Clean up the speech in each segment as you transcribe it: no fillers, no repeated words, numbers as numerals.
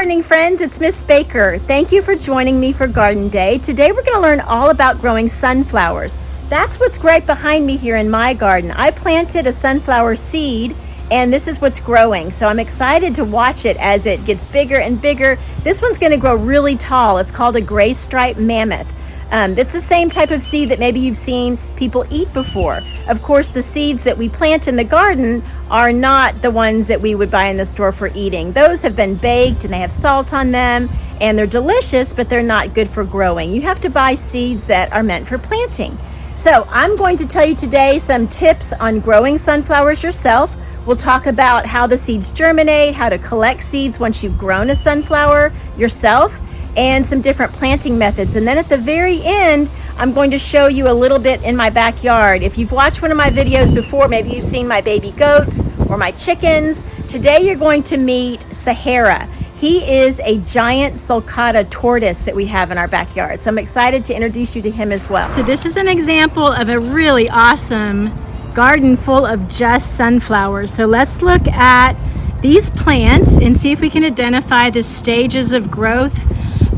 gardening friends, it's Miss Baker. Thank you for joining me for Garden Day. Today we're going to learn all about growing sunflowers. That's what's right behind me here in my garden. I planted a sunflower seed and this is what's growing. So I'm excited to watch it as it gets bigger and bigger. This one's going to grow really tall. It's called a gray stripe mammoth. It's the same type of seed that maybe you've seen people eat before. Of course, the seeds that we plant in the garden are not the ones that we would buy in the store for eating. Those have been baked and they have salt on them and they're delicious, but they're not good for growing. You have to buy seeds that are meant for planting. So I'm going to tell you today some tips on growing sunflowers yourself. We'll talk about how the seeds germinate, how to collect seeds once you've grown a sunflower yourself, and some different planting methods. And then at the very end, I'm going to show you a little bit in my backyard. If you've watched one of my videos before, maybe you've seen my baby goats or my chickens. Today you're going to meet Sahara. He is a giant sulcata tortoise that we have in our backyard. So I'm excited to introduce you to him as well. So this is an example of a really awesome garden full of just sunflowers. So let's look at these plants and see if we can identify the stages of growth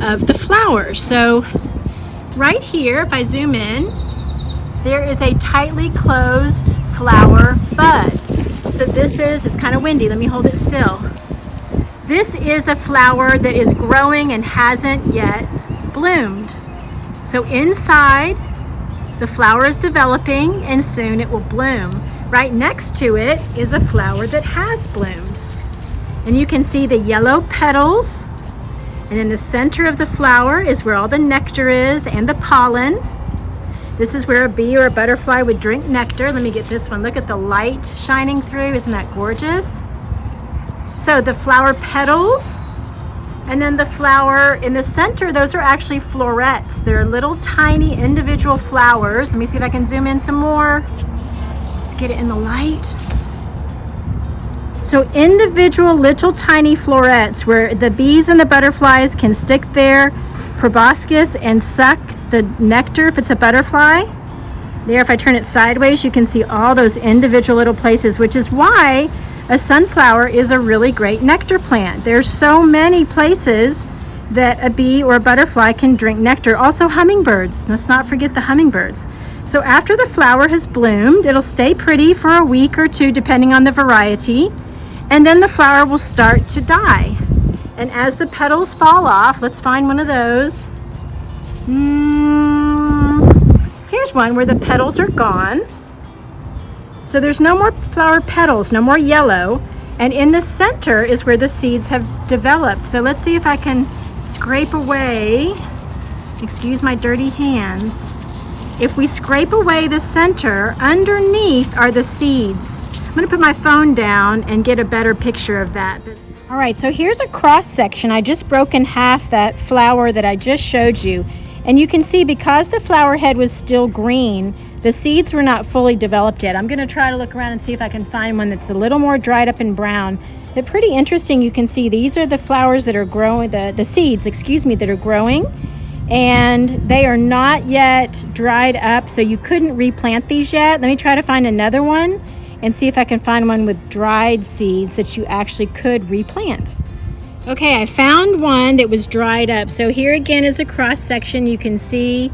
of the flowers. So right here, if I zoom in, there is a tightly closed flower bud. So it's kind of windy, let me hold it still. This is a flower that is growing and hasn't yet bloomed. So inside, the flower is developing and soon it will bloom. Right next to it is a flower that has bloomed. And you can see the yellow petals. And in the center of the flower is where all the nectar is and the pollen. This is where a bee or a butterfly would drink nectar. Let me get this one. Look at the light shining through. Isn't that gorgeous? So the flower petals, and then the flower in the center, those are actually florets. They're little tiny individual flowers. Let me see if I can zoom in some more. Let's get it in the light. So individual little tiny florets where the bees and the butterflies can stick their proboscis and suck the nectar if it's a butterfly. There, if I turn it sideways, you can see all those individual little places, which is why a sunflower is a really great nectar plant. There's so many places that a bee or a butterfly can drink nectar. Also hummingbirds. Let's not forget the hummingbirds. So after the flower has bloomed, it'll stay pretty for a week or two depending on the variety. And then the flower will start to die. And as the petals fall off, let's find one of those. Here's one where the petals are gone. So there's no more flower petals, no more yellow. And in the center is where the seeds have developed. So let's see if I can scrape away, excuse my dirty hands. If we scrape away the center, underneath are the seeds. I'm going to put my phone down and get a better picture of that. All right, so here's a cross section. I just broke in half that flower that I just showed you. And you can see because the flower head was still green, the seeds were not fully developed yet. I'm going to try to look around and see if I can find one that's a little more dried up and brown. But pretty interesting, you can see these are the flowers that are growing, the seeds, that are growing. And they are not yet dried up, so you couldn't replant these yet. Let me try to find another one and see if I can find one with dried seeds that you actually could replant. Okay, I found one that was dried up. So here again is a cross section. You can see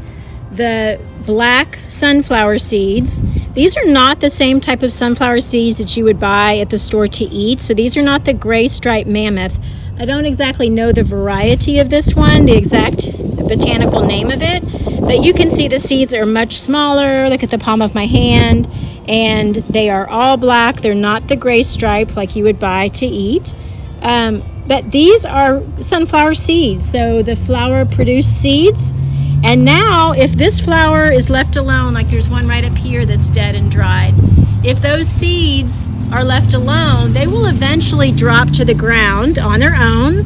the black sunflower seeds. These are not the same type of sunflower seeds that you would buy at the store to eat. So these are not the gray stripe mammoth. I don't exactly know the variety of this one, the exact botanical name of it, but you can see the seeds are much smaller. Look at the palm of my hand, and they are all black. They're not the gray stripe like you would buy to eat. But these are sunflower seeds. So the flower produced seeds. And now if this flower is left alone, like there's one right up here that's dead and dried, if those seeds are left alone, they will eventually drop to the ground on their own.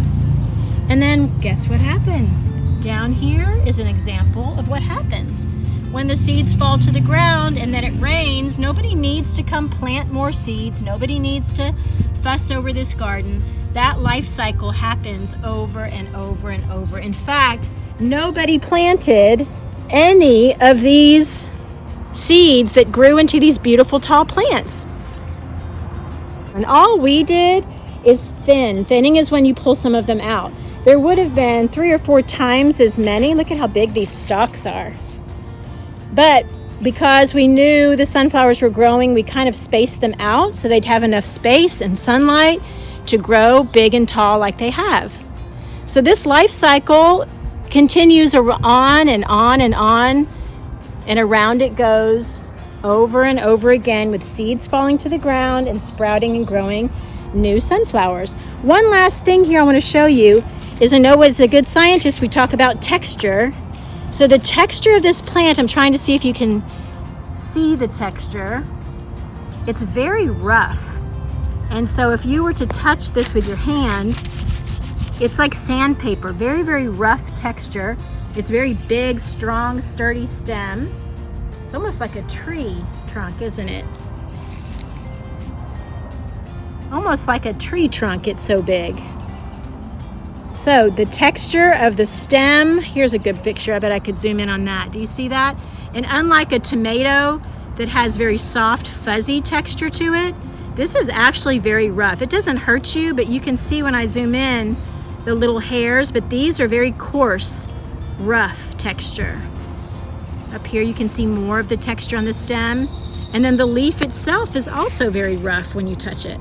And then guess what happens? Down here is an example of what happens. When the seeds fall to the ground and then it rains, nobody needs to come plant more seeds. Nobody needs to fuss over this garden. That life cycle happens over and over and over. In fact, nobody planted any of these seeds that grew into these beautiful tall plants. And all we did is thin. Thinning is when you pull some of them out. There would have been 3 or 4 times as many. Look at how big these stalks are. But because we knew the sunflowers were growing, we kind of spaced them out so they'd have enough space and sunlight to grow big and tall like they have. So this life cycle continues on and on and on, and around it goes over and over again, with seeds falling to the ground and sprouting and growing new sunflowers. One last thing here I want to show you is, I know as a good scientist we talk about texture. So the texture of this plant, I'm trying to see if you can see the texture. It's very rough. And so if you were to touch this with your hand, it's like sandpaper, very, very rough texture. It's very big, strong, sturdy stem. It's almost like a tree trunk, isn't it? Almost like a tree trunk, it's so big. So the texture of the stem, here's a good picture. I bet I could zoom in on that. Do you see that? And unlike a tomato that has very soft, fuzzy texture to it, this is actually very rough. It doesn't hurt you, but you can see when I zoom in the little hairs, but these are very coarse, rough texture. Up here you can see more of the texture on the stem. And then the leaf itself is also very rough when you touch it.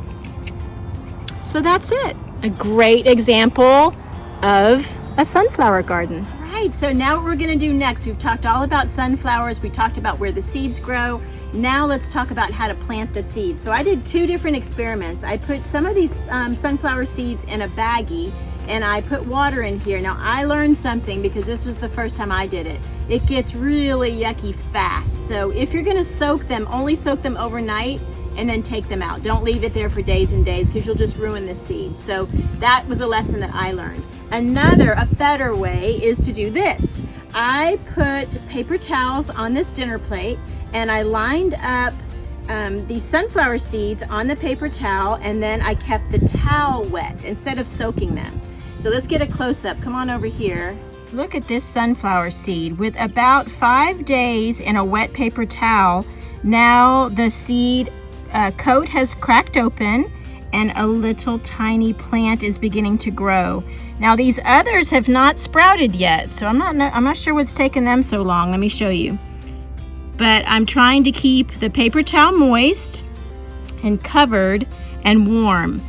So that's it. A great example of a sunflower garden. All right, so now what we're gonna do next, we've talked all about sunflowers, we talked about where the seeds grow. Now let's talk about how to plant the seeds. So I did 2 different experiments. I put some of these sunflower seeds in a baggie, and I put water in here. Now I learned something because this was the first time I did it. It gets really yucky fast. So if you're gonna soak them, only soak them overnight and then take them out. Don't leave it there for days and days because you'll just ruin the seed. So that was a lesson that I learned. A better way is to do this. I put paper towels on this dinner plate and I lined up the sunflower seeds on the paper towel, and then I kept the towel wet instead of soaking them. So let's get a close-up. Come on over here. Look at this sunflower seed. With about 5 days in a wet paper towel, now the seed coat has cracked open and a little tiny plant is beginning to grow. Now these others have not sprouted yet, so I'm not sure what's taken them so long. Let me show you. But I'm trying to keep the paper towel moist and covered and warm.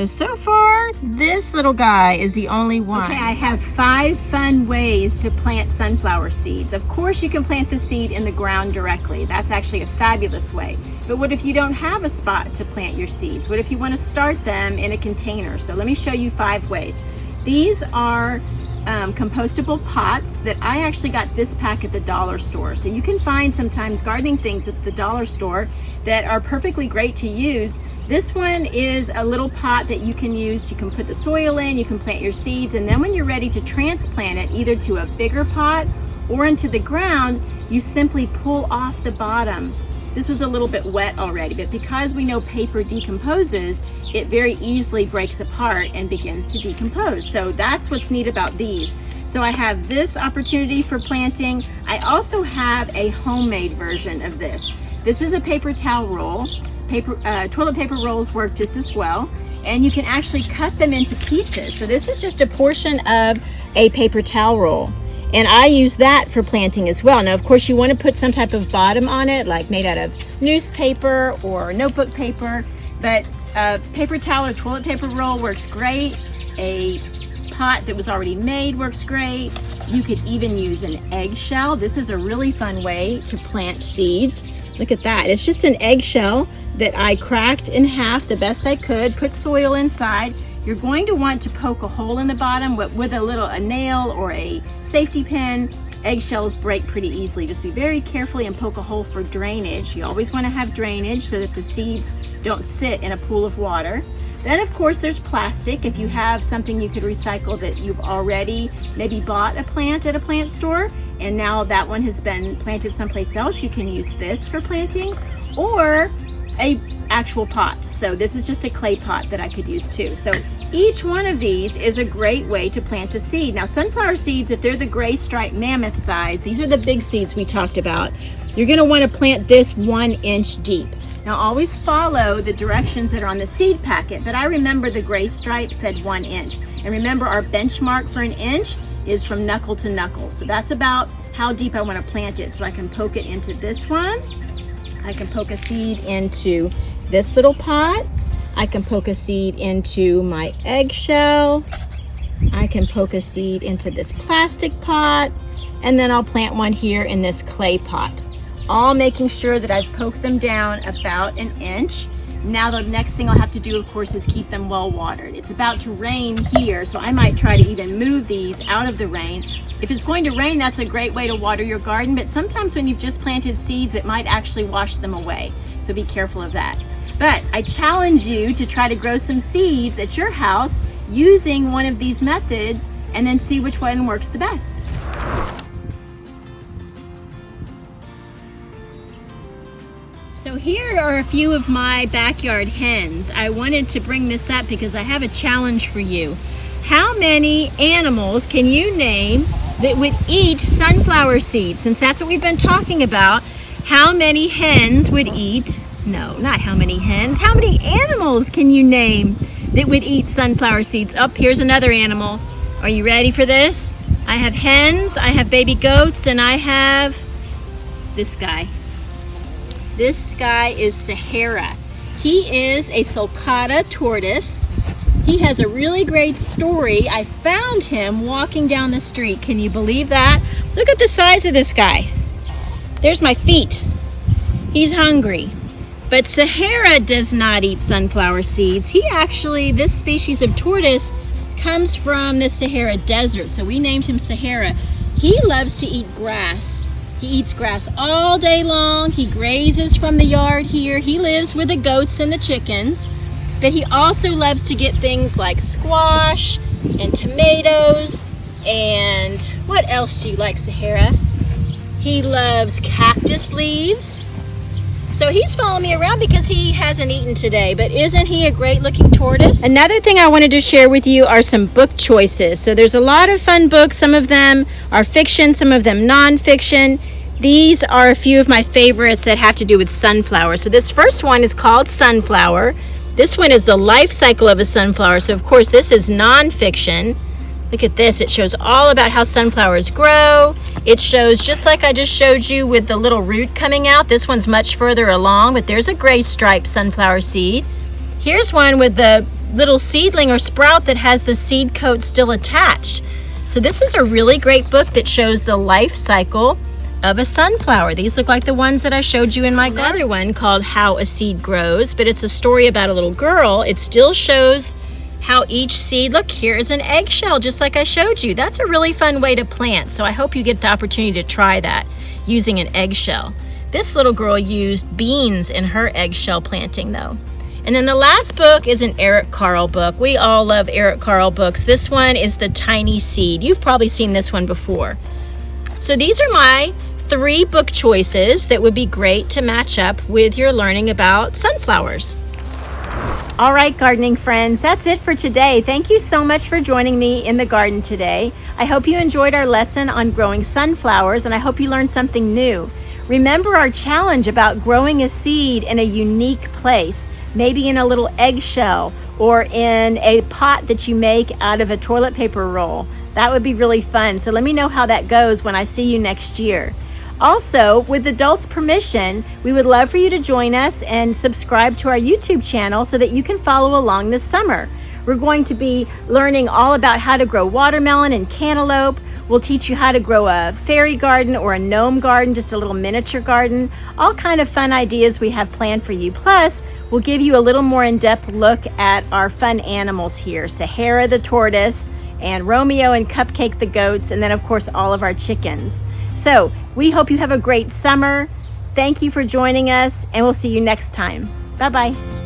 So far, this little guy is the only one. Okay, I have 5 fun ways to plant sunflower seeds. Of course, you can plant the seed in the ground directly. That's actually a fabulous way. But what if you don't have a spot to plant your seeds? What if you want to start them in a container? So let me show you 5 ways. These are compostable pots that I actually got this pack at the dollar store. So you can find sometimes gardening things at the dollar store that are perfectly great to use. This one is a little pot that you can use. You can put the soil in, you can plant your seeds, and then when you're ready to transplant it either to a bigger pot or into the ground, you simply pull off the bottom. This was a little bit wet already, but because we know paper decomposes, it very easily breaks apart and begins to decompose. So that's what's neat about these. So I have this opportunity for planting. I also have a homemade version of this. This is a paper towel roll. Toilet paper rolls work just as well. And you can actually cut them into pieces. So this is just a portion of a paper towel roll. And I use that for planting as well. Now, of course, you want to put some type of bottom on it, like made out of newspaper or notebook paper. But a paper towel or toilet paper roll works great. A pot that was already made works great. You could even use an eggshell. This is a really fun way to plant seeds. Look at that. It's just an eggshell that I cracked in half the best I could, put soil inside. You're going to want to poke a hole in the bottom with a nail or a safety pin. Eggshells break pretty easily. Just be very careful and poke a hole for drainage. You always want to have drainage so that the seeds don't sit in a pool of water. Then of course there's plastic. If you have something you could recycle that you've already maybe bought a plant at a plant store and now that one has been planted someplace else, you can use this for planting, or a actual pot. So this is just a clay pot that I could use too. So each one of these is a great way to plant a seed. Now sunflower seeds, if they're the gray striped mammoth size, these are the big seeds we talked about. You're going to want to plant this 1 inch deep. Now always follow the directions that are on the seed packet, but I remember the gray stripe said 1 inch. And remember, our benchmark for an inch is from knuckle to knuckle. So that's about how deep I want to plant it. So I can poke it into this one. I can poke a seed into this little pot. I can poke a seed into my eggshell. I can poke a seed into this plastic pot, and then I'll plant one here in this clay pot. All making sure that I've poked them down about 1 inch. Now the next thing I'll have to do, of course, is keep them well watered. It's about to rain here, so I might try to even move these out of the rain. If it's going to rain, that's a great way to water your garden, but sometimes when you've just planted seeds, it might actually wash them away. So be careful of that. But I challenge you to try to grow some seeds at your house using one of these methods and then see which one works the best. So here are a few of my backyard hens. I wanted to bring this up because I have a challenge for you. How many animals can you name that would eat sunflower seeds? Since that's what we've been talking about, how many hens would eat, no, not how many hens, how many animals can you name that would eat sunflower seeds? Oh, here's another animal. Are you ready for this? I have hens, I have baby goats, and I have this guy. This guy is Sahara. He is a sulcata tortoise. He has a really great story. I found him walking down the street. Can you believe that? Look at the size of this guy. There's my feet. He's hungry. But Sahara does not eat sunflower seeds. He actually, this species of tortoise comes from the Sahara Desert, so we named him Sahara. He loves to eat grass. He eats grass all day long. He grazes from the yard here. He lives with the goats and the chickens, but he also loves to get things like squash and tomatoes. And what else do you like, Sahara? He loves cactus leaves. So he's following me around because he hasn't eaten today, but isn't he a great looking tortoise? Another thing I wanted to share with you are some book choices. So there's a lot of fun books. Some of them are fiction, some of them non-fiction. These are a few of my favorites that have to do with sunflowers. So this first one is called Sunflower. This one is the life cycle of a sunflower. So of course this is non-fiction. Look at this, it shows all about how sunflowers grow. It shows, just like I just showed you with the little root coming out, this one's much further along, but there's a gray striped sunflower seed. Here's one with the little seedling or sprout that has the seed coat still attached. So this is a really great book that shows the life cycle of a sunflower. These look like the ones that I showed you in my garden. Another one called How a Seed Grows, but it's a story about a little girl. It still shows how each seed, look, here is an eggshell just like I showed you. That's a really fun way to plant, so I hope you get the opportunity to try that using an eggshell. This little girl used beans in her eggshell planting though. And then the last book is an Eric Carle book. We all love Eric Carle books. This one is The Tiny Seed. You've probably seen this one before. So these are my 3 book choices that would be great to match up with your learning about sunflowers. All right, gardening friends, that's it for today. Thank you so much for joining me in the garden today. I hope you enjoyed our lesson on growing sunflowers, and I hope you learned something new. Remember our challenge about growing a seed in a unique place, maybe in a little eggshell or in a pot that you make out of a toilet paper roll. That would be really fun. So let me know how that goes when I see you next year. Also, with adults' permission, we would love for you to join us and subscribe to our YouTube channel so that you can follow along this summer. We're going to be learning all about how to grow watermelon and cantaloupe. We'll teach you how to grow a fairy garden or a gnome garden, just a little miniature garden. All kind of fun ideas we have planned for you. Plus, we'll give you a little more in-depth look at our fun animals here. Sahara the tortoise, and Romeo and Cupcake the goats, and then of course all of our chickens. So we hope you have a great summer. Thank you for joining us, and we'll see you next time. Bye-bye.